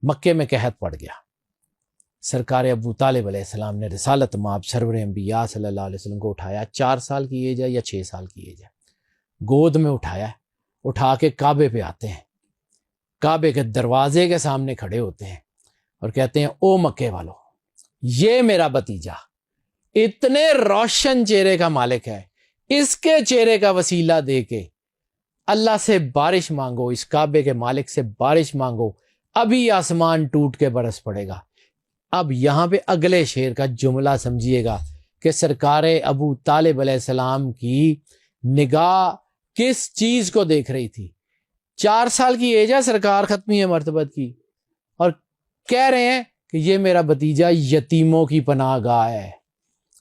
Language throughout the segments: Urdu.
مکے میں قحط پڑ گیا. سرکار ابو طالب علیہ السلام نے رسالت مآب سرور انبیاء صلی اللہ علیہ وسلم کو اٹھایا. 4 سال کی ایج ہے یا 6 سال کی ایج ہے, گود میں اٹھایا, اٹھا کے کعبے پہ آتے ہیں, کعبے کے دروازے کے سامنے کھڑے ہوتے ہیں اور کہتے ہیں او مکے والو, یہ میرا بھتیجا اتنے روشن چہرے کا مالک ہے, اس کے چہرے کا وسیلہ دے کے اللہ سے بارش مانگو, اس کعبے کے مالک سے بارش مانگو, ابھی آسمان ٹوٹ کے برس پڑے گا. اب یہاں پہ اگلے شعر کا جملہ سمجھیے گا کہ سرکار ابو طالب علیہ السلام کی نگاہ کس چیز کو دیکھ رہی تھی. 4 سال کی ایج ہے سرکار ختمی مرتبت کی, اور کہہ رہے ہیں کہ یہ میرا بھتیجا یتیموں کی پناہ گاہ ہے,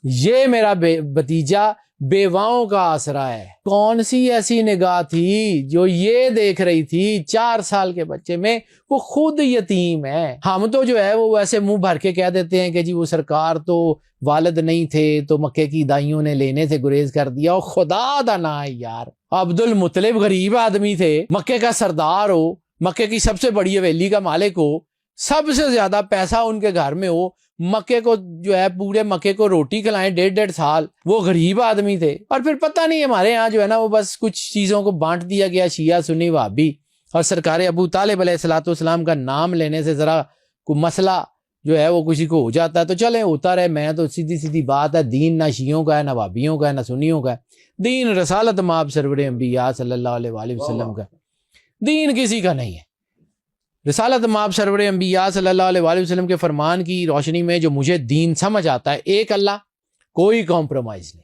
یہ میرا بھتیجا بیواؤں کا آسرا ہے. کون سی ایسی نگاہ تھی جو یہ دیکھ رہی تھی 4 سال کے بچے میں؟ وہ خود یتیم ہے. ہم تو جو ہے وہ ویسے منہ بھر کے کہہ دیتے ہیں کہ جی وہ سرکار تو والد نہیں تھے تو مکے کی دائیوں نے لینے سے گریز کر دیا. اور خدا دا نا یار, عبد المطلب غریب آدمی تھے, مکے کا سردار ہو, مکے کی سب سے بڑی حویلی کا مالک ہو, سب سے زیادہ پیسہ ان کے گھر میں ہو, مکے کو جو ہے پورے مکے کو روٹی کھلائیں 1.5 سال, وہ غریب آدمی تھے. اور پھر پتہ نہیں ہمارے ہاں جو ہے نا وہ بس کچھ چیزوں کو بانٹ دیا گیا, شیعہ سنی وہابی, اور سرکار ابو طالب علیہ السلام کا نام لینے سے ذرا کوئی مسئلہ جو ہے وہ کسی کو ہو جاتا ہے تو چلیں ہوتا رہے. میں تو سیدھی بات ہے, دین نہ شیعوں کا ہے نہ وہابیوں کا ہے نہ سنیوں کا ہے, دین رسالت مآب سرور انبیاء صلی اللہ علیہ وآلہ وسلم کا, دین کسی کا نہیں ہے. رسالت مآب سرور انبیاء صلی اللہ علیہ وآلہ وسلم کے فرمان کی روشنی میں جو مجھے دین سمجھ آتا ہے, ایک اللہ کوئی کمپرومائز نہیں,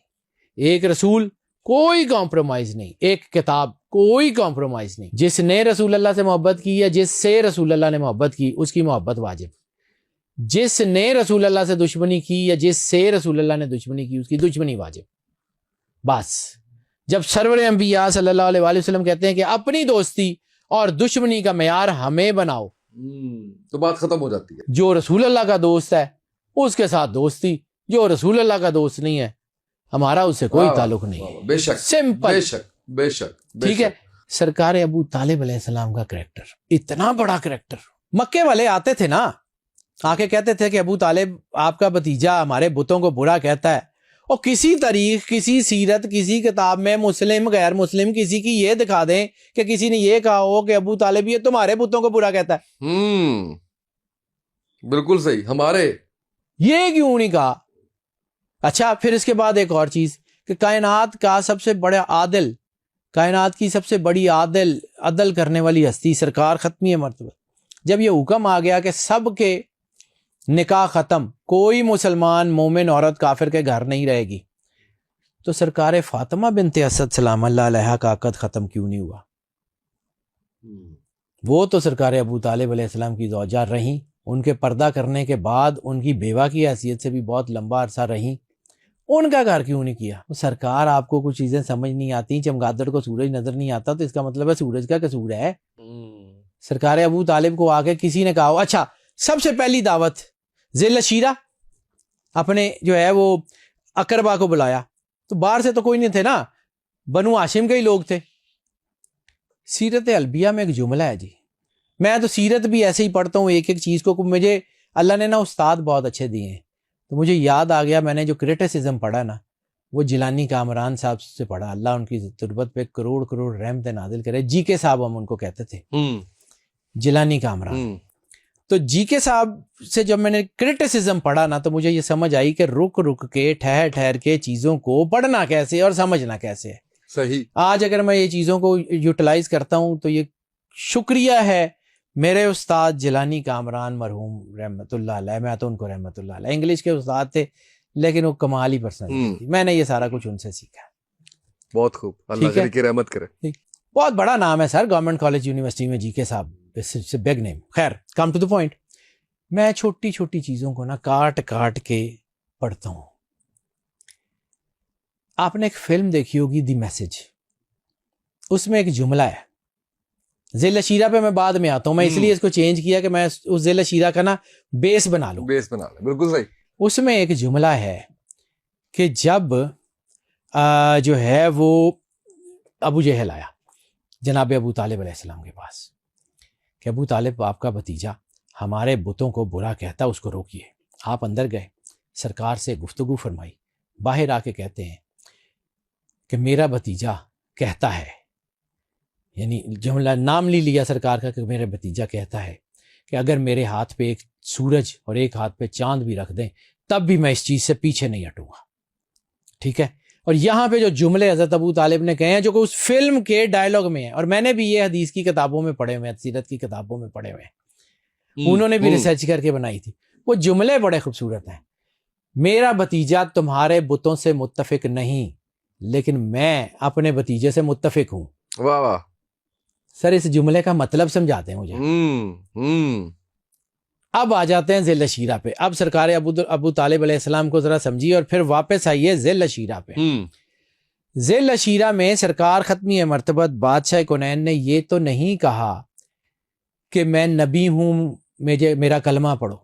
ایک رسول کوئی کمپرومائز نہیں, ایک کتاب کوئی کمپرومائز نہیں. جس نے رسول اللہ سے محبت کی یا جس سے رسول اللہ نے محبت کی اس کی محبت واجب, جس نے رسول اللہ سے دشمنی کی یا جس سے رسول اللہ نے دشمنی کی اس کی دشمنی واجب. بس جب سرور انبیاء صلی اللہ علیہ وآلہ وسلم کہتے ہیں کہ اپنی دوستی اور دشمنی کا معیار ہمیں بناؤ, تو بات ختم ہو جاتی ہے. جو رسول اللہ کا دوست ہے اس کے ساتھ دوستی, جو رسول اللہ کا دوست نہیں ہے ہمارا اس سے کوئی تعلق نہیں ہے. بے شک, سمپل, بے شک, بے شک, ٹھیک ہے. سرکار ابو طالب علیہ السلام کا کریکٹر, اتنا بڑا کریکٹر. مکے والے آتے تھے نا, آ کے کہتے تھے کہ ابو طالب آپ کا بھتیجا ہمارے بتوں کو برا کہتا ہے, اور کسی تاریخ, کسی سیرت, کسی کتاب میں مسلم غیر مسلم کسی کی یہ دکھا دیں کہ کسی نے یہ کہا ہو کہ ابو طالب یہ تمہارے بتوں کو برا کہتا ہے. بالکل صحیح, ہمارے یہ کیوں نہیں کہا؟ اچھا پھر اس کے بعد ایک اور چیز کہ کائنات کا سب سے بڑا عادل, کائنات کی سب سے بڑی عدل کرنے والی ہستی سرکار ختمی مرتبہ, جب یہ حکم آ گیا کہ سب کے نکاح ختم, کوئی مسلمان مومن عورت کافر کے گھر نہیں رہے گی, تو سرکار فاطمہ بنت اسد سلام اللہ علیہا کا عقد ختم کیوں نہیں ہوا؟ وہ تو سرکار ابو طالب علیہ السلام کی زوجہ رہیں, ان کے پردہ کرنے کے بعد ان کی بیوہ کی حیثیت سے بھی بہت لمبا عرصہ رہیں, ان کا گھر کیوں نہیں کیا؟ سرکار آپ کو کچھ چیزیں سمجھ نہیں آتی, چمگادڑ کو سورج نظر نہیں آتا تو اس کا مطلب ہے سورج کا قصور ہے. سرکار ابو طالب کو آگے کسی نے کہا, اچھا سب سے پہلی دعوت ذیل شیرہ اپنے جو ہے وہ اقربا کو بلایا, تو باہر سے تو کوئی نہیں تھے نا, بنو ہاشم کے ہی لوگ تھے. سیرت البیہ میں ایک جملہ ہے جی, میں تو سیرت بھی ایسے ہی پڑھتا ہوں ایک ایک چیز کو, مجھے اللہ نے نا استاد بہت اچھے دیے ہیں, تو مجھے یاد آ گیا, میں نے جو کرٹیسزم پڑھا نا وہ جیلانی کامران صاحب سے پڑھا, اللہ ان کی تربت پہ کروڑ کروڑ رحمت نازل کرے. جی کے صاحب ہم ان کو کہتے تھے, جیلانی کامران. تو جی کے صاحب سے جب میں نے کرٹیسزم پڑھا نا تو مجھے یہ سمجھ آئی کہ رک رک کے ٹھہر ٹھہر کے چیزوں کو پڑھنا کیسے اور سمجھنا کیسے ہے. صحیح. آج اگر میں یہ چیزوں کو یوٹیلائز کرتا ہوں تو یہ شکریہ ہے میرے استاد جیلانی کامران مرحوم رحمت اللہ علیہ, میں تو ان کو رحمت اللہ علیہ, انگلش کے استاد تھے لیکن وہ کمال ہی پرسنالٹی تھی, میں نے یہ سارا کچھ ان سے سیکھا. بہت خوب, اللہ کی رحمت کرے. بہت بڑا نام ہے سر, گورنمنٹ کالج یونیورسٹی میں جی کے صاحب, بگ نیم. خیر کم ٹو دا پوائنٹ, میں چھوٹی چھوٹی چیزوں کو نا کاٹ کاٹ کے پڑھتا ہوں. آپ نے ایک فلم دیکھی ہوگی دی میسج, اس میں ایک جملہ ہے, ذیل شیرہ پہ میں بعد میں آتا ہوں, میں اس لیے اس کو چینج کیا کہ میں اس ذیل شیرہ کا نا بیس بنا لوں. بیس بنا لیں, بالکل صحیح. اس میں ایک جملہ ہے کہ جب جو ہے وہ ابو جہل آیا جناب ابو طالب علیہ السلام کے پاس کہ ابو طالب آپ کا بھتیجا ہمارے بتوں کو برا کہتا اس کو روکیے. آپ اندر گئے, سرکار سے گفتگو فرمائی, باہر آ کے کہتے ہیں کہ میرا بھتیجا کہتا ہے, یعنی جملہ نام لیا سرکار کا, کہ میرا بھتیجا کہتا ہے کہ اگر میرے ہاتھ پہ ایک سورج اور ایک ہاتھ پہ چاند بھی رکھ دیں تب بھی میں اس چیز سے پیچھے نہیں ہٹوں گا. ٹھیک ہے. اور یہاں پہ جو جملے حضرت ابو طالب نے کہے ہیں جو کہ اس فلم کے ڈائلاگ میں ہیں, اور میں نے بھی یہ حدیث کی کتابوں میں پڑھے ہوئے ہیں, سیرت کی کتابوں میں پڑھے ہوئے ہیں, انہوں نے بھی ریسرچ کر کے بنائی تھی, وہ جملے بڑے خوبصورت ہیں. میرا بھتیجا تمہارے بتوں سے متفق نہیں, لیکن میں اپنے بھتیجے سے متفق ہوں. واہ واہ. سر اس جملے کا مطلب سمجھاتے ہیں مجھے. اب آ جاتے ہیں ذی الشیرہ پہ. اب سرکار ابو طالب علیہ السلام کو ذرا سمجھیے اور پھر واپس آئیے ذی الشیرہ پہ. ذی الشیرہ میں سرکار ختمی مرتبت بادشاہ کونین نے یہ تو نہیں کہا کہ میں نبی ہوں, میرا کلمہ پڑھو.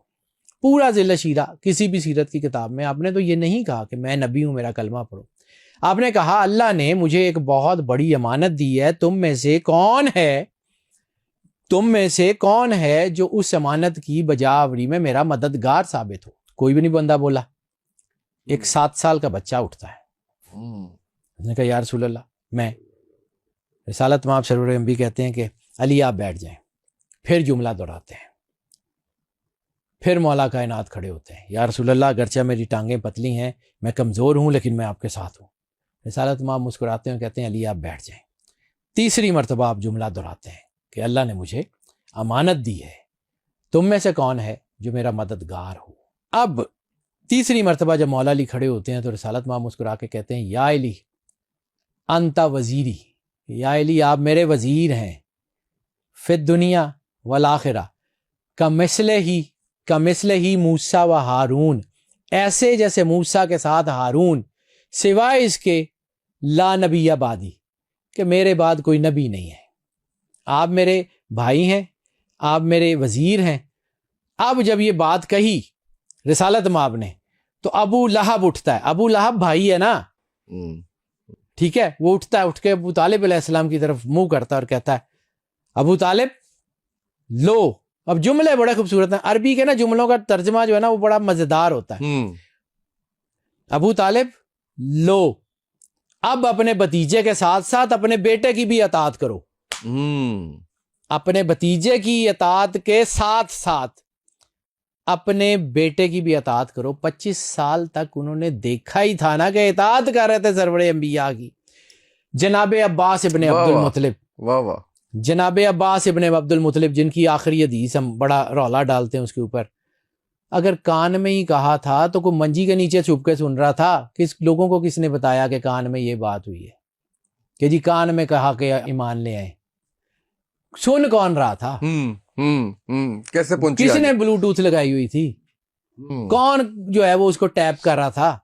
پورا ذی الشیرہ کسی بھی سیرت کی کتاب میں آپ نے تو یہ نہیں کہا کہ میں نبی ہوں میرا کلمہ پڑھو. آپ نے کہا اللہ نے مجھے ایک بہت بڑی امانت دی ہے, تم میں سے کون ہے جو اس امانت کی بجاوری میں میرا مددگار ثابت ہو. کوئی بھی نہیں بندہ بولا. ایک 7 سال کا بچہ اٹھتا ہے, اس نے کہا یا رسول اللہ میں. رسالت مآب سرور انبی کہتے ہیں کہ علی آپ بیٹھ جائیں. پھر جملہ دہراتے ہیں. پھر مولا کائنات کھڑے ہوتے ہیں, یا رسول اللہ اگرچہ میری ٹانگیں پتلی ہیں, میں کمزور ہوں, لیکن میں آپ کے ساتھ ہوں. رسالت مآب مسکراتے ہیں, کہتے ہیں علی آپ بیٹھ جائیں. تیسری مرتبہ آپ جملہ دہراتے ہیں کہ اللہ نے مجھے امانت دی ہے, تم میں سے کون ہے جو میرا مددگار ہو. اب تیسری مرتبہ جب مولا علی کھڑے ہوتے ہیں تو رسالت مآب مسکرا کے کہتے ہیں یا علی انت وزیری, یا علی آپ میرے وزیر ہیں, فی الدنیا والآخرہ کمثلہ ہی موسیٰ و ہارون, ایسے جیسے موسیٰ کے ساتھ ہارون, سوائے اس کے لا نبی بعدی, کہ میرے بعد کوئی نبی نہیں ہے. آپ میرے بھائی ہیں, آپ میرے وزیر ہیں. اب جب یہ بات کہی رسالت مآب نے تو ابو لہب اٹھتا ہے. ابو لہب بھائی ہے نا, ٹھیک ہے, وہ اٹھتا ہے, اٹھ کے ابو طالب علیہ السلام کی طرف منہ کرتا ہے اور کہتا ہے ابو طالب لو. اب جملے بڑے خوبصورت ہیں, عربی کے نا جملوں کا ترجمہ جو ہے نا وہ بڑا مزیدار ہوتا ہے. ابو طالب لو, اب اپنے بھتیجے کے ساتھ ساتھ اپنے بیٹے کی بھی اطاعت کرو. اپنے بھتیجے کی اطاعت کے ساتھ ساتھ اپنے بیٹے کی بھی اطاعت کرو. 25 سال تک انہوں نے دیکھا ہی تھا نا کہ اطاعت کر رہے تھے سرور انبیاء کی. جناب عباس ابن عبد المطلب, واہ واہ, جناب عباس ابن عبد المطلب جن کی آخری حدیث ہم بڑا رولا ڈالتے ہیں اس کے اوپر, اگر کان میں ہی کہا تھا تو کوئی منجی کے نیچے چھپ کے سن رہا تھا. لوگوں کو کس نے بتایا کہ کان میں یہ بات ہوئی ہے کہ جی کان میں کہا کہ ایمان لے آئے؟ سن کون رہا تھا؟ کیسے پہنچی؟ کس نے بلوٹوتھ لگائی ہوئی تھی؟ کون جو ہے وہ اس کو ٹیپ کر رہا تھا؟